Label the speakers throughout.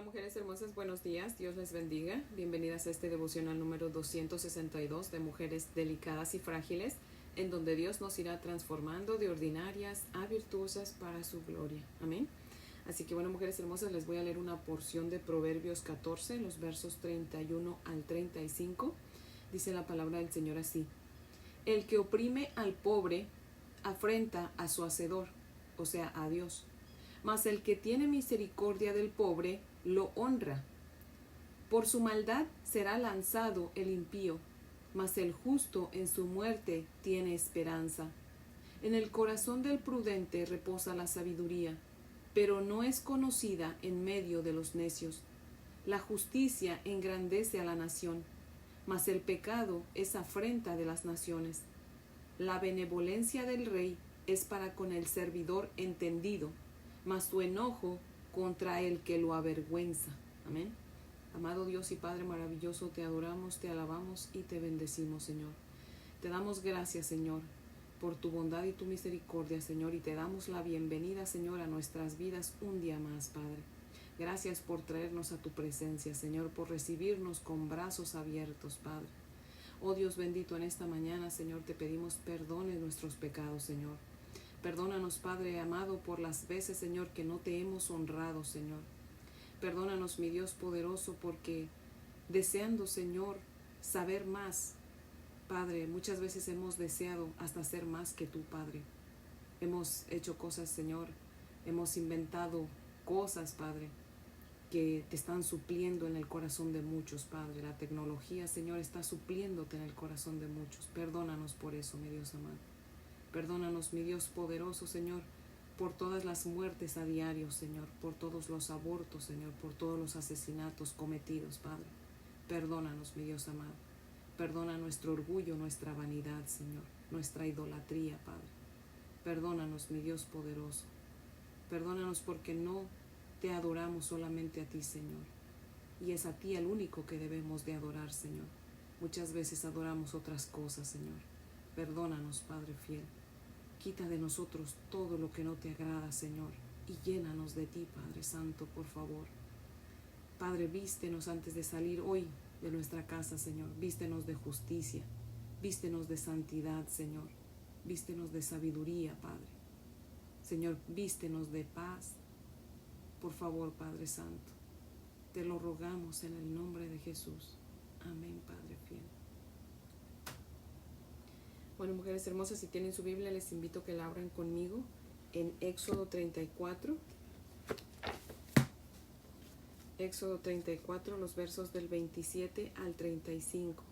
Speaker 1: Hola mujeres hermosas, buenos días, Dios les bendiga. Bienvenidas a este devocional número 262 de Mujeres Delicadas y Frágiles, en donde Dios nos irá transformando de ordinarias a virtuosas para su gloria. Amén. Así que bueno, mujeres hermosas, les voy a leer una porción de Proverbios 14, los versos 31 al 35. Dice la palabra del Señor así: el que oprime al pobre afrenta a su hacedor, o sea, a Dios. Mas el que tiene misericordia del pobre lo honra. Por su maldad será lanzado el impío, mas el justo en su muerte tiene esperanza. En el corazón del prudente reposa la sabiduría, pero no es conocida en medio de los necios. La justicia engrandece a la nación, mas el pecado es afrenta de las naciones. La benevolencia del rey es para con el servidor entendido, mas su enojo contra el que lo avergüenza. Amén. Amado Dios y Padre maravilloso, te adoramos, te alabamos y te bendecimos, Señor. Te damos gracias, Señor, por tu bondad y tu misericordia, Señor, y te damos la bienvenida, Señor, a nuestras vidas un día más, Padre. Gracias por traernos a tu presencia, Señor, por recibirnos con brazos abiertos, Padre. Oh Dios bendito, en esta mañana, Señor, te pedimos perdón de nuestros pecados, Señor. Perdónanos, Padre amado, por las veces, Señor, que no te hemos honrado, Señor. Perdónanos, mi Dios poderoso, porque deseando, Señor, saber más, Padre, muchas veces hemos deseado hasta ser más que tú, Padre. Hemos hecho cosas, Señor, hemos inventado cosas, Padre, que te están supliendo en el corazón de muchos, Padre. La tecnología, Señor, está supliéndote en el corazón de muchos. Perdónanos por eso, mi Dios amado. Perdónanos, mi Dios poderoso, Señor, por todas las muertes a diario, Señor, por todos los abortos, Señor, por todos los asesinatos cometidos, Padre. Perdónanos, mi Dios amado. Perdona nuestro orgullo, nuestra vanidad, Señor, nuestra idolatría, Padre. Perdónanos, mi Dios poderoso. Perdónanos porque no te adoramos solamente a ti, Señor. Y es a ti el único que debemos de adorar, Señor. Muchas veces adoramos otras cosas, Señor. Perdónanos, Padre fiel. Quita de nosotros todo lo que no te agrada, Señor, y llénanos de ti, Padre Santo, por favor. Padre, vístenos antes de salir hoy de nuestra casa, Señor. Vístenos de justicia, vístenos de santidad, Señor. Vístenos de sabiduría, Padre. Señor, vístenos de paz. Por favor, Padre Santo, te lo rogamos en el nombre de Jesús. Amén, Padre fiel. Bueno, mujeres hermosas, si tienen su Biblia, les invito a que la abran conmigo en Éxodo 34. Éxodo 34, los versos del 27 al 35.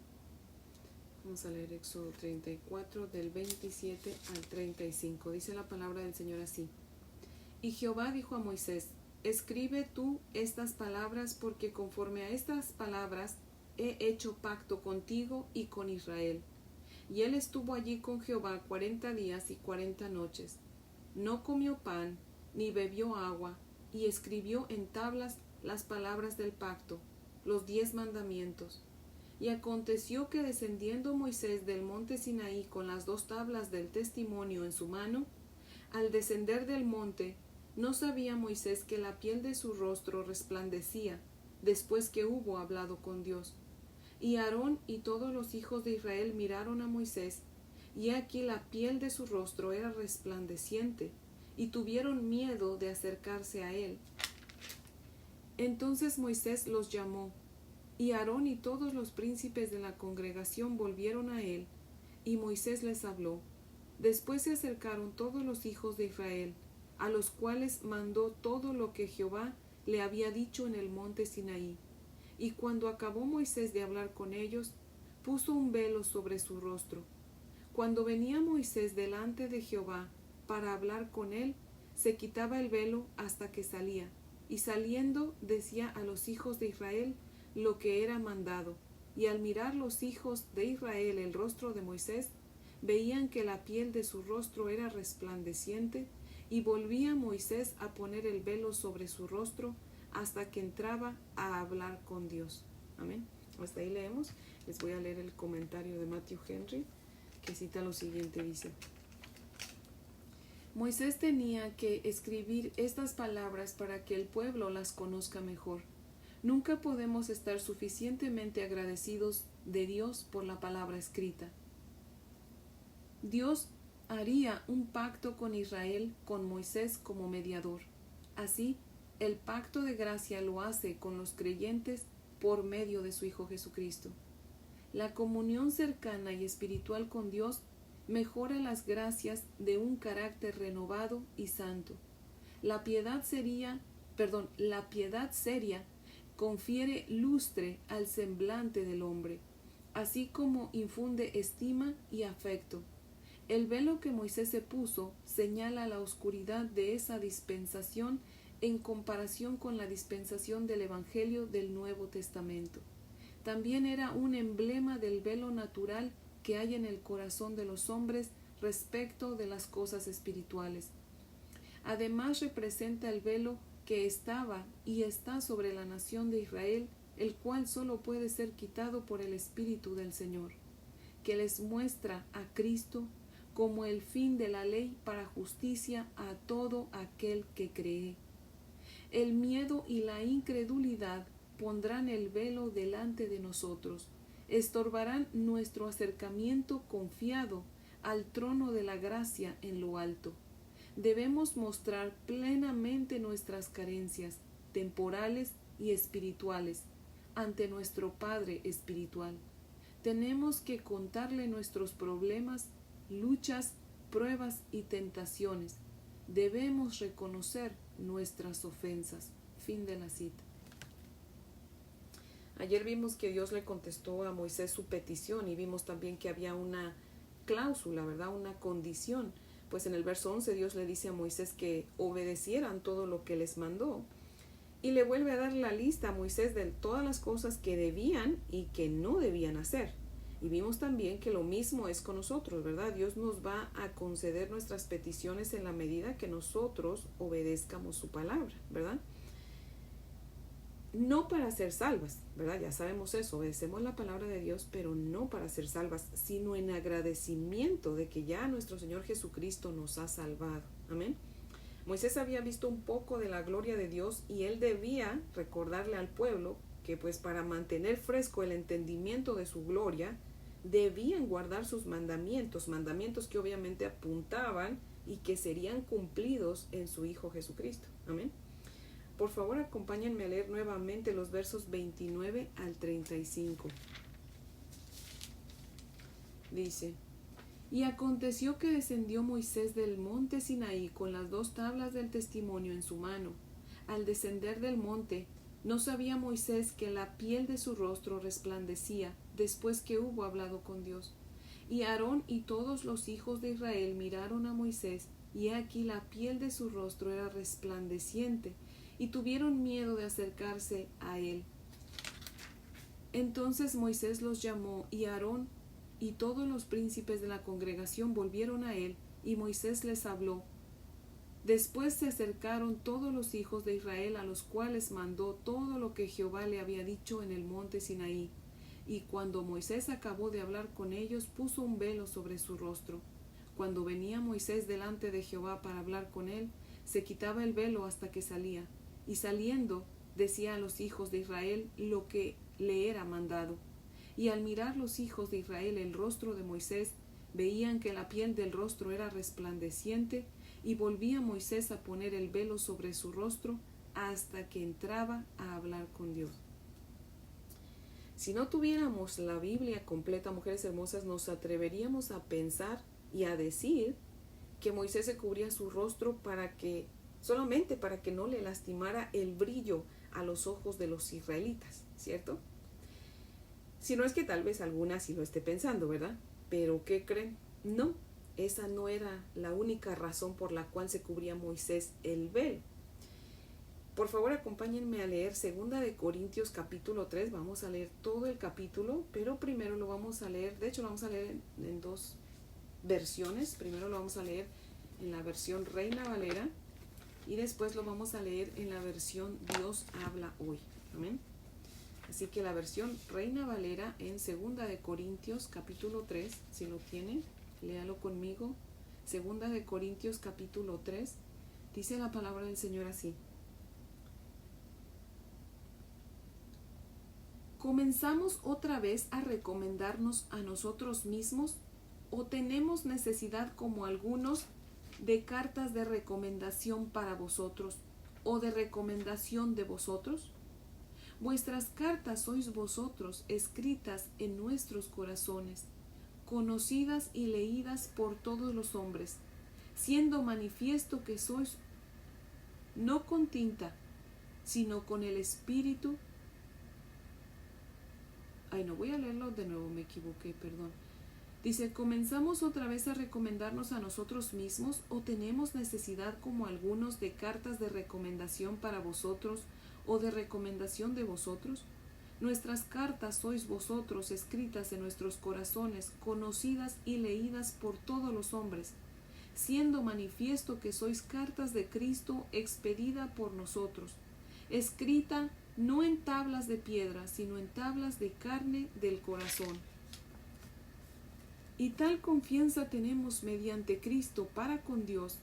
Speaker 1: Vamos a leer Éxodo 34, del 27 al 35. Dice la palabra del Señor así: Y Jehová dijo a Moisés: escribe tú estas palabras, porque conforme a estas palabras he hecho pacto contigo y con Israel. Y él estuvo allí con Jehová 40 días y 40 noches. No comió pan, ni bebió agua, y escribió en tablas las palabras del pacto, los 10 mandamientos. Y aconteció que descendiendo Moisés del monte Sinaí con las 2 tablas del testimonio en su mano, al descender del monte, no sabía Moisés que la piel de su rostro resplandecía, después que hubo hablado con Dios. Y Aarón y todos los hijos de Israel miraron a Moisés, y aquí la piel de su rostro era resplandeciente, y tuvieron miedo de acercarse a él. Entonces Moisés los llamó, y Aarón y todos los príncipes de la congregación volvieron a él, y Moisés les habló. Después se acercaron todos los hijos de Israel, a los cuales mandó todo lo que Jehová le había dicho en el monte Sinaí. Y cuando acabó Moisés de hablar con ellos, puso un velo sobre su rostro. Cuando venía Moisés delante de Jehová para hablar con él, se quitaba el velo hasta que salía, y saliendo decía a los hijos de Israel lo que era mandado. Y al mirar los hijos de Israel el rostro de Moisés, veían que la piel de su rostro era resplandeciente, y volvía Moisés a poner el velo sobre su rostro hasta que entraba a hablar con Dios. Amén. Hasta ahí leemos. Les voy a leer el comentario de Matthew Henry, que cita lo siguiente, dice: Moisés tenía que escribir estas palabras para que el pueblo las conozca mejor. Nunca podemos estar suficientemente agradecidos de Dios por la palabra escrita. Dios haría un pacto con Israel con Moisés como mediador. Así, el pacto de gracia lo hace con los creyentes por medio de su Hijo Jesucristo. La comunión cercana y espiritual con Dios mejora las gracias de un carácter renovado y santo. La piedad seria confiere lustre al semblante del hombre, así como infunde estima y afecto. El velo que Moisés se puso señala la oscuridad de esa dispensación en comparación con la dispensación del Evangelio del Nuevo Testamento. También era un emblema del velo natural que hay en el corazón de los hombres respecto de las cosas espirituales. Además representa el velo que estaba y está sobre la nación de Israel, el cual solo puede ser quitado por el Espíritu del Señor, que les muestra a Cristo como el fin de la ley para justicia a todo aquel que cree. El miedo y la incredulidad pondrán el velo delante de nosotros, estorbarán nuestro acercamiento confiado al trono de la gracia en lo alto. Debemos mostrar plenamente nuestras carencias temporales y espirituales ante nuestro Padre espiritual. Tenemos que contarle nuestros problemas, luchas, pruebas y tentaciones. Debemos reconocer nuestras ofensas. Fin de la cita. Ayer vimos que Dios le contestó a Moisés su petición y vimos también que había una cláusula, ¿verdad? Una condición. Pues en el verso 11 Dios le dice a Moisés que obedecieran todo lo que les mandó. Y le vuelve a dar la lista a Moisés de todas las cosas que debían y que no debían hacer. Y vimos también que lo mismo es con nosotros, ¿verdad? Dios nos va a conceder nuestras peticiones en la medida que nosotros obedezcamos su palabra, ¿verdad? No para ser salvas, ¿verdad? Ya sabemos eso, obedecemos la palabra de Dios, pero no para ser salvas, sino en agradecimiento de que ya nuestro Señor Jesucristo nos ha salvado. Amén. Moisés había visto un poco de la gloria de Dios y él debía recordarle al pueblo que pues para mantener fresco el entendimiento de su gloria, debían guardar sus mandamientos que obviamente apuntaban y que serían cumplidos en su Hijo Jesucristo. Amén. Por favor, acompáñenme a leer nuevamente los versos 29 al 35. Dice: Y aconteció que descendió Moisés del monte Sinaí con las 2 tablas del testimonio en su mano. Al descender del monte, no sabía Moisés que la piel de su rostro resplandecía después que hubo hablado con Dios. Y Aarón y todos los hijos de Israel miraron a Moisés, y aquí la piel de su rostro era resplandeciente, y tuvieron miedo de acercarse a él. Entonces Moisés los llamó, y Aarón y todos los príncipes de la congregación volvieron a él, y Moisés les habló. Después se acercaron todos los hijos de Israel, a los cuales mandó todo lo que Jehová le había dicho en el monte Sinaí. Y cuando Moisés acabó de hablar con ellos, puso un velo sobre su rostro. Cuando venía Moisés delante de Jehová para hablar con él, se quitaba el velo hasta que salía. Y saliendo, decía a los hijos de Israel lo que le era mandado. Y al mirar los hijos de Israel el rostro de Moisés, veían que la piel del rostro era resplandeciente, y volvía Moisés a poner el velo sobre su rostro hasta que entraba a hablar con Dios. Si no tuviéramos la Biblia completa, mujeres hermosas, nos atreveríamos a pensar y a decir que Moisés se cubría su rostro solamente para que no le lastimara el brillo a los ojos de los israelitas, ¿cierto? Si no es que tal vez alguna sí lo esté pensando, ¿verdad? Pero ¿qué creen? No, esa no era la única razón por la cual se cubría Moisés el velo. Por favor, acompáñenme a leer 2 de Corintios capítulo 3. Vamos a leer todo el capítulo, pero primero lo vamos a leer, de hecho lo vamos a leer en 2 versiones. Primero lo vamos a leer en la versión Reina Valera y después lo vamos a leer en la versión Dios habla hoy. Amén. Así que la versión Reina Valera en 2 de Corintios capítulo 3, si lo tiene, léalo conmigo. 2 de Corintios capítulo 3, dice la palabra del Señor así: ¿comenzamos otra vez a recomendarnos a nosotros mismos o tenemos necesidad, como algunos, de cartas de recomendación para vosotros o de recomendación de vosotros? Vuestras cartas sois vosotros, escritas en nuestros corazones, conocidas y leídas por todos los hombres, siendo manifiesto que sois no con tinta, sino con el Espíritu. No voy a leerlo de nuevo, me equivoqué, perdón. Dice, ¿comenzamos otra vez a recomendarnos a nosotros mismos o tenemos necesidad, como algunos, de cartas de recomendación para vosotros o de recomendación de vosotros? Nuestras cartas sois vosotros, escritas en nuestros corazones, conocidas y leídas por todos los hombres, siendo manifiesto que sois cartas de Cristo expedida por nosotros, escrita no en tablas de piedra, sino en tablas de carne del corazón. Y tal confianza tenemos mediante Cristo para con Dios,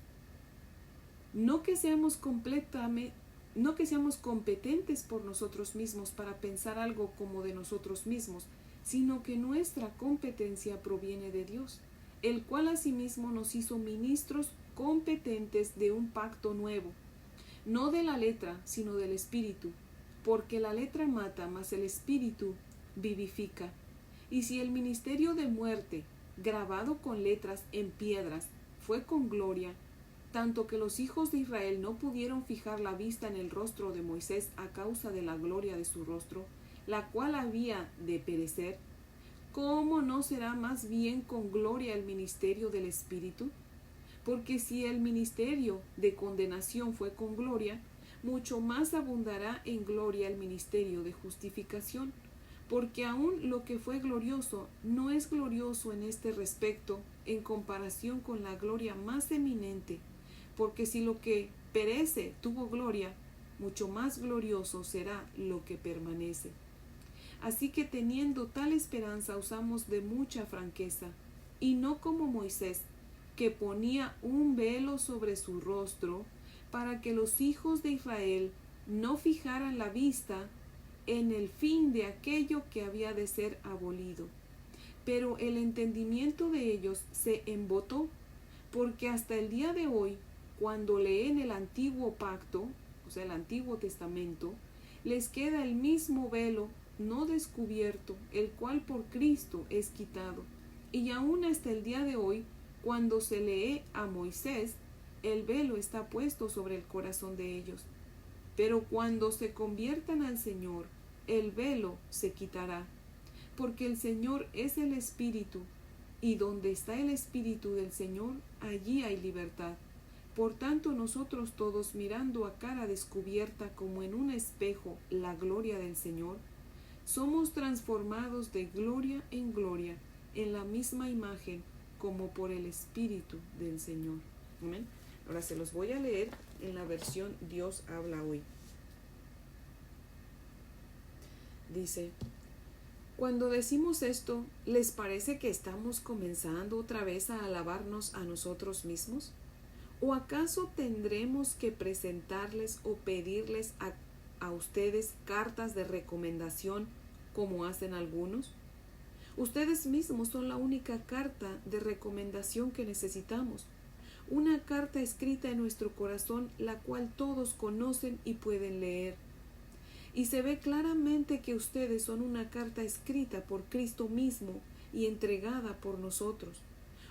Speaker 1: no que seamos competentes por nosotros mismos para pensar algo como de nosotros mismos, sino que nuestra competencia proviene de Dios, el cual asimismo nos hizo ministros competentes de un pacto nuevo, no de la letra, sino del Espíritu, porque la letra mata, mas el Espíritu vivifica. Y si el ministerio de muerte, grabado con letras en piedras, fue con gloria, tanto que los hijos de Israel no pudieron fijar la vista en el rostro de Moisés a causa de la gloria de su rostro, la cual había de perecer, ¿cómo no será más bien con gloria el ministerio del Espíritu? Porque si el ministerio de condenación fue con gloria, mucho más abundará en gloria el ministerio de justificación, porque aún lo que fue glorioso no es glorioso en este respecto en comparación con la gloria más eminente, porque si lo que perece tuvo gloria, mucho más glorioso será lo que permanece. Así que teniendo tal esperanza usamos de mucha franqueza, y no como Moisés, que ponía un velo sobre su rostro, para que los hijos de Israel no fijaran la vista en el fin de aquello que había de ser abolido. Pero el entendimiento de ellos se embotó, porque hasta el día de hoy, cuando leen el antiguo pacto, o sea, el Antiguo Testamento, les queda el mismo velo no descubierto, el cual por Cristo es quitado. Y aún hasta el día de hoy, cuando se lee a Moisés, el velo está puesto sobre el corazón de ellos. Pero cuando se conviertan al Señor, el velo se quitará, porque el Señor es el Espíritu, y donde está el Espíritu del Señor, allí hay libertad. Por tanto, nosotros todos, mirando a cara descubierta como en un espejo la gloria del Señor, somos transformados de gloria en gloria, en la misma imagen, como por el Espíritu del Señor. Amén. Ahora se los voy a leer en la versión Dios habla hoy. Dice, cuando decimos esto, ¿les parece que estamos comenzando otra vez a alabarnos a nosotros mismos? ¿O acaso tendremos que presentarles o pedirles a ustedes cartas de recomendación como hacen algunos? Ustedes mismos son la única carta de recomendación que necesitamos, una carta escrita en nuestro corazón, la cual todos conocen y pueden leer. Y se ve claramente que ustedes son una carta escrita por Cristo mismo y entregada por nosotros,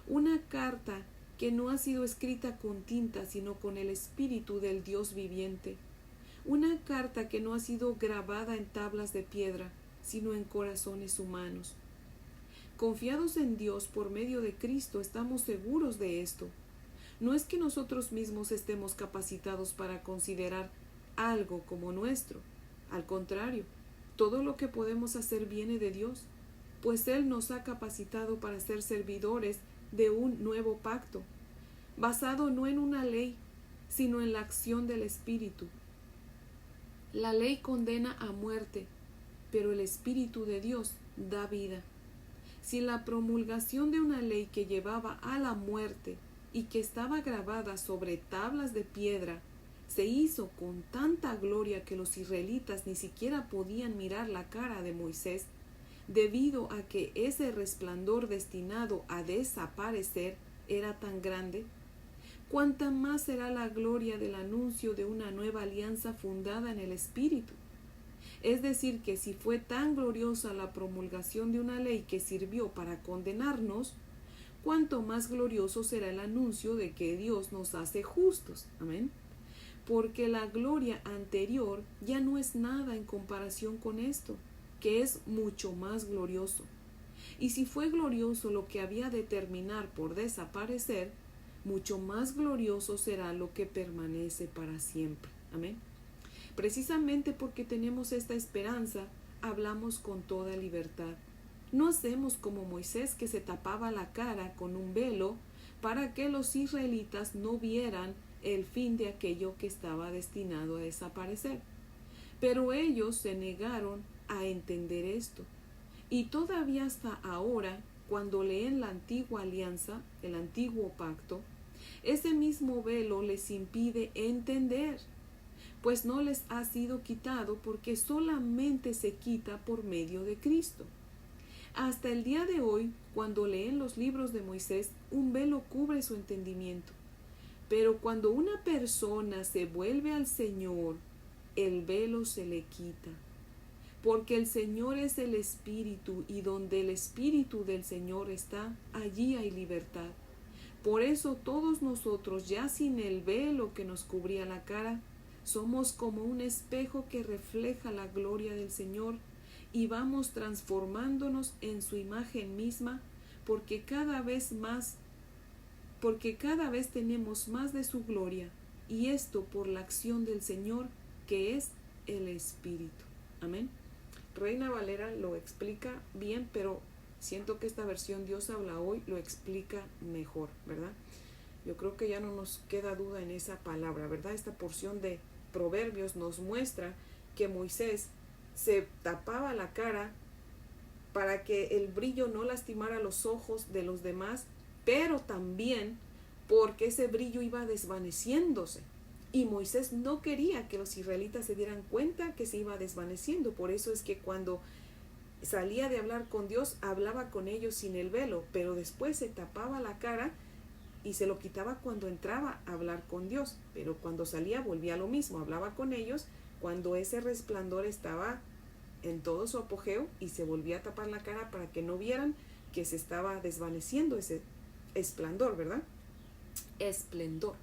Speaker 1: una carta que no ha sido escrita con tinta, sino con el Espíritu del Dios viviente, una carta que no ha sido grabada en tablas de piedra, sino en corazones humanos. Confiados en Dios por medio de Cristo, estamos seguros de esto. No es que nosotros mismos estemos capacitados para considerar algo como nuestro. Al contrario, todo lo que podemos hacer viene de Dios, pues Él nos ha capacitado para ser servidores de un nuevo pacto, basado no en una ley, sino en la acción del Espíritu. La ley condena a muerte, pero el Espíritu de Dios da vida. Si la promulgación de una ley que llevaba a la muerte y que estaba grabada sobre tablas de piedra se hizo con tanta gloria que los israelitas ni siquiera podían mirar la cara de Moisés, debido a que ese resplandor destinado a desaparecer era tan grande. ¿Cuánta más será la gloria del anuncio de una nueva alianza fundada en el Espíritu? Es decir, que si fue tan gloriosa la promulgación de una ley que sirvió para condenarnos, cuánto más glorioso será el anuncio de que Dios nos hace justos. Amén. Porque la gloria anterior ya no es nada en comparación con esto, que es mucho más glorioso. Y si fue glorioso lo que había de terminar por desaparecer, mucho más glorioso será lo que permanece para siempre. Amén. Precisamente porque tenemos esta esperanza, hablamos con toda libertad. No hacemos como Moisés, que se tapaba la cara con un velo para que los israelitas no vieran el fin de aquello que estaba destinado a desaparecer. Pero ellos se negaron a entender esto. Y todavía hasta ahora, cuando leen la antigua alianza, el antiguo pacto, ese mismo velo les impide entender, pues no les ha sido quitado, porque solamente se quita por medio de Cristo. Hasta el día de hoy, cuando leen los libros de Moisés, un velo cubre su entendimiento. Pero cuando una persona se vuelve al Señor, el velo se le quita. Porque el Señor es el Espíritu, y donde el Espíritu del Señor está, allí hay libertad. Por eso todos nosotros, ya sin el velo que nos cubría la cara, somos como un espejo que refleja la gloria del Señor, y vamos transformándonos en su imagen misma, porque cada vez tenemos más de su gloria, y esto por la acción del Señor, que es el Espíritu. Amén. Reina Valera lo explica bien, pero siento que esta versión Dios habla hoy lo explica mejor, ¿verdad? Yo creo que ya no nos queda duda en esa palabra, ¿verdad? Esta porción de Proverbios nos muestra que Moisés se tapaba la cara para que el brillo no lastimara los ojos de los demás, pero también porque ese brillo iba desvaneciéndose. Y Moisés no quería que los israelitas se dieran cuenta que se iba desvaneciendo. Por eso es que cuando salía de hablar con Dios, hablaba con ellos sin el velo, pero después se tapaba la cara y se lo quitaba cuando entraba a hablar con Dios. Pero cuando salía volvía a lo mismo, hablaba con ellos cuando ese resplandor estaba en todo su apogeo, y se volvía a tapar la cara para que no vieran que se estaba desvaneciendo ese esplendor, ¿verdad? Esplendor.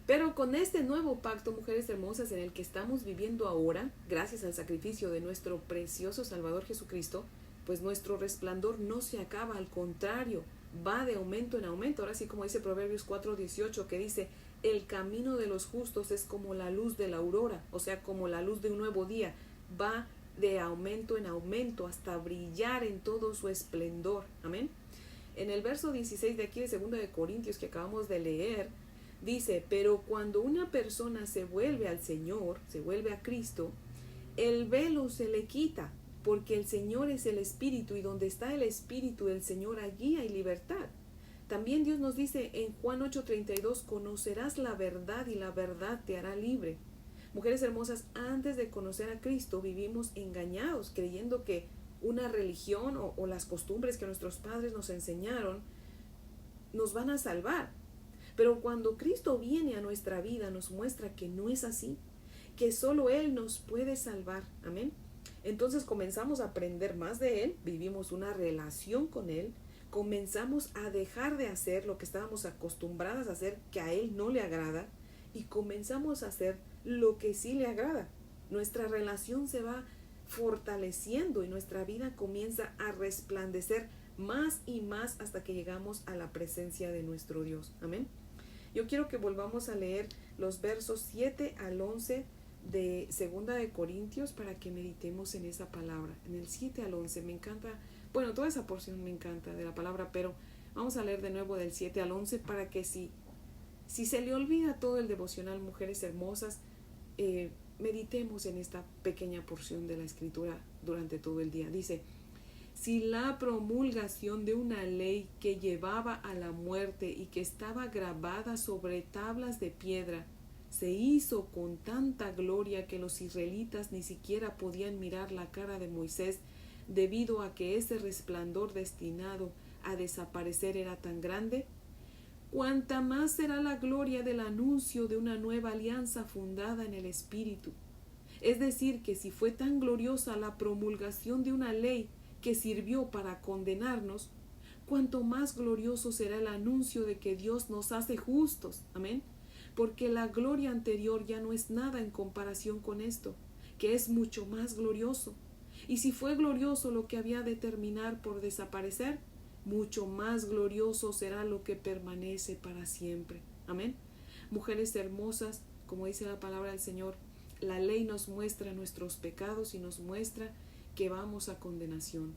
Speaker 1: Pero con este nuevo pacto, mujeres hermosas, en el que estamos viviendo ahora, gracias al sacrificio de nuestro precioso Salvador Jesucristo, pues nuestro resplandor no se acaba, al contrario, va de aumento en aumento. Ahora sí, como dice Proverbios 4:18, que dice: el camino de los justos es como la luz de la aurora, o sea, como la luz de un nuevo día, va de aumento en aumento hasta brillar en todo su esplendor. Amén. En el verso 16 de aquí de 2 de Corintios que acabamos de leer, dice: pero cuando una persona se vuelve al Señor, se vuelve a Cristo, el velo se le quita, porque el Señor es el Espíritu, y donde está el Espíritu del Señor, allí hay libertad. También Dios nos dice en Juan 8:32: conocerás la verdad, y la verdad te hará libre. Mujeres hermosas, antes de conocer a Cristo vivimos engañados, creyendo que una religión o las costumbres que nuestros padres nos enseñaron nos van a salvar. Pero cuando Cristo viene a nuestra vida, nos muestra que no es así, que solo Él nos puede salvar. Amén. Entonces comenzamos a aprender más de Él, vivimos una relación con Él, comenzamos a dejar de hacer lo que estábamos acostumbradas a hacer, que a Él no le agrada, y comenzamos a hacer lo que sí le agrada. Nuestra relación se va fortaleciendo y nuestra vida comienza a resplandecer más y más hasta que llegamos a la presencia de nuestro Dios. Amén. Yo quiero que volvamos a leer los versos 7 al 11 de 2 de Corintios para que meditemos en esa palabra. En el 7 al 11 me encanta, bueno, toda esa porción me encanta de la palabra, pero vamos a leer de nuevo del 7 al 11 para que si se le olvida todo el devocional, mujeres hermosas, meditemos en esta pequeña porción de la Escritura durante todo el día. Dice: si la promulgación de una ley que llevaba a la muerte y que estaba grabada sobre tablas de piedra se hizo con tanta gloria que los israelitas ni siquiera podían mirar la cara de Moisés debido a que ese resplandor destinado a desaparecer era tan grande, cuánta más será la gloria del anuncio de una nueva alianza fundada en el Espíritu. Es decir, que si fue tan gloriosa la promulgación de una ley que sirvió para condenarnos, cuánto más glorioso será el anuncio de que Dios nos hace justos. Amén. Porque la gloria anterior ya no es nada en comparación con esto, que es mucho más glorioso. Y si fue glorioso lo que había de terminar por desaparecer, mucho más glorioso será lo que permanece para siempre. Amén. Mujeres hermosas, como dice la palabra del Señor, la ley nos muestra nuestros pecados y nos muestra que vamos a condenación.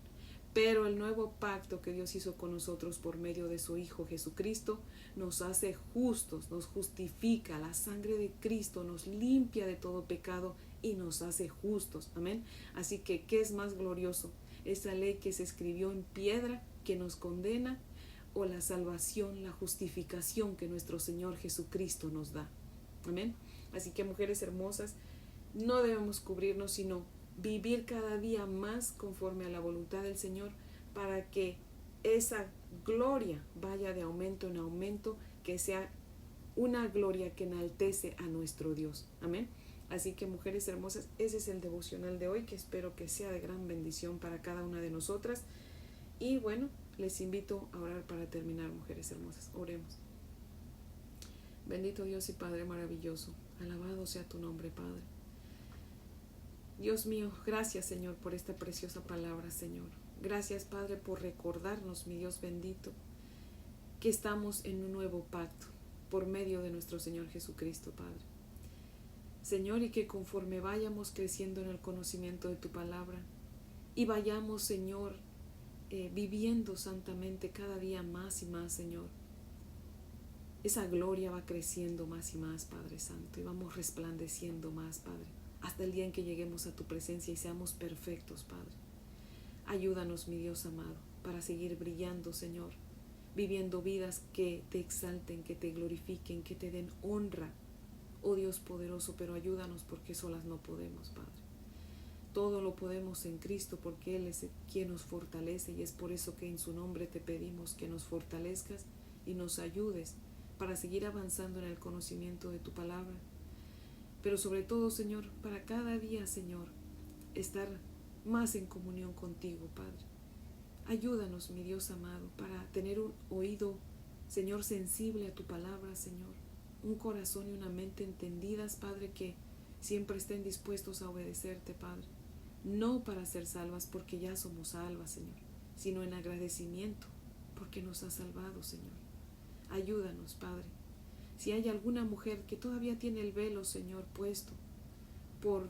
Speaker 1: Pero el nuevo pacto que Dios hizo con nosotros por medio de su Hijo Jesucristo nos hace justos, nos justifica. La sangre de Cristo nos limpia de todo pecado y nos hace justos. Amén. Así que, ¿qué es más glorioso? ¿Esa ley que se escribió en piedra que nos condena o la salvación, la justificación que nuestro Señor Jesucristo nos da? Amén. Así que, mujeres hermosas, no debemos cubrirnos, sino vivir cada día más conforme a la voluntad del Señor para que esa gloria vaya de aumento en aumento, que sea una gloria que enaltece a nuestro Dios. Amén. Así que, mujeres hermosas, ese es el devocional de hoy, que espero que sea de gran bendición para cada una de nosotras. Y bueno, les invito a orar para terminar, mujeres hermosas. Oremos. Bendito Dios y Padre maravilloso, alabado sea tu nombre, Padre. Dios mío, gracias, Señor, por esta preciosa palabra, Señor. Gracias, Padre, por recordarnos, mi Dios bendito, que estamos en un nuevo pacto por medio de nuestro Señor Jesucristo, Padre. Señor, y que conforme vayamos creciendo en el conocimiento de tu palabra y vayamos, Señor, viviendo santamente cada día más y más, Señor, esa gloria va creciendo más y más, Padre Santo, y vamos resplandeciendo más, Padre, hasta el día en que lleguemos a tu presencia y seamos perfectos, Padre. Ayúdanos, mi Dios amado, para seguir brillando, Señor, viviendo vidas que te exalten, que te glorifiquen, que te den honra, oh Dios poderoso, pero ayúdanos porque solas no podemos, Padre. Todo lo podemos en Cristo porque Él es quien nos fortalece, y es por eso que en su nombre te pedimos que nos fortalezcas y nos ayudes para seguir avanzando en el conocimiento de tu palabra. Pero sobre todo, Señor, para cada día, Señor, estar más en comunión contigo, Padre. Ayúdanos, mi Dios amado, para tener un oído, Señor, sensible a tu palabra, Señor. Un corazón y una mente entendidas, Padre, que siempre estén dispuestos a obedecerte, Padre. No para ser salvas porque ya somos salvas, Señor, sino en agradecimiento porque nos has salvado, Señor. Ayúdanos, Padre. Si hay alguna mujer que todavía tiene el velo, Señor, puesto por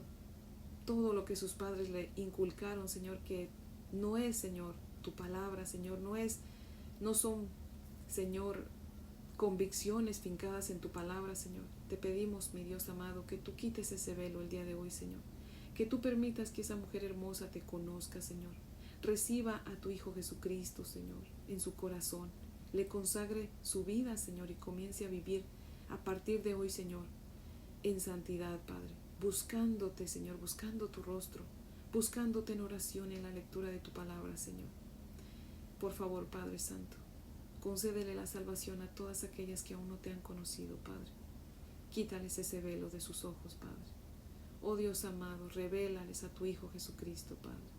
Speaker 1: todo lo que sus padres le inculcaron, Señor, que no es, Señor, tu palabra, Señor, no son, Señor, convicciones fincadas en tu palabra, Señor. Te pedimos, mi Dios amado, que tú quites ese velo el día de hoy, Señor. Que tú permitas que esa mujer hermosa te conozca, Señor. Reciba a tu Hijo Jesucristo, Señor, en su corazón. Le consagre su vida, Señor, y comience a vivir a partir de hoy, Señor, en santidad, Padre. Buscándote, Señor, buscando tu rostro, buscándote en oración y en la lectura de tu palabra, Señor. Por favor, Padre Santo, concédele la salvación a todas aquellas que aún no te han conocido, Padre. Quítales ese velo de sus ojos, Padre. Oh Dios amado, revélales a tu Hijo Jesucristo, Padre.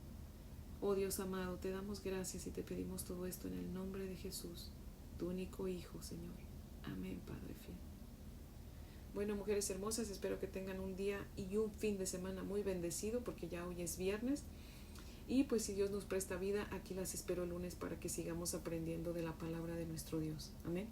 Speaker 1: Oh Dios amado, te damos gracias y te pedimos todo esto en el nombre de Jesús, tu único Hijo, Señor. Amén, Padre fiel. Bueno, mujeres hermosas, espero que tengan un día y un fin de semana muy bendecido, porque ya hoy es viernes. Y pues si Dios nos presta vida, aquí las espero el lunes para que sigamos aprendiendo de la palabra de nuestro Dios. Amén.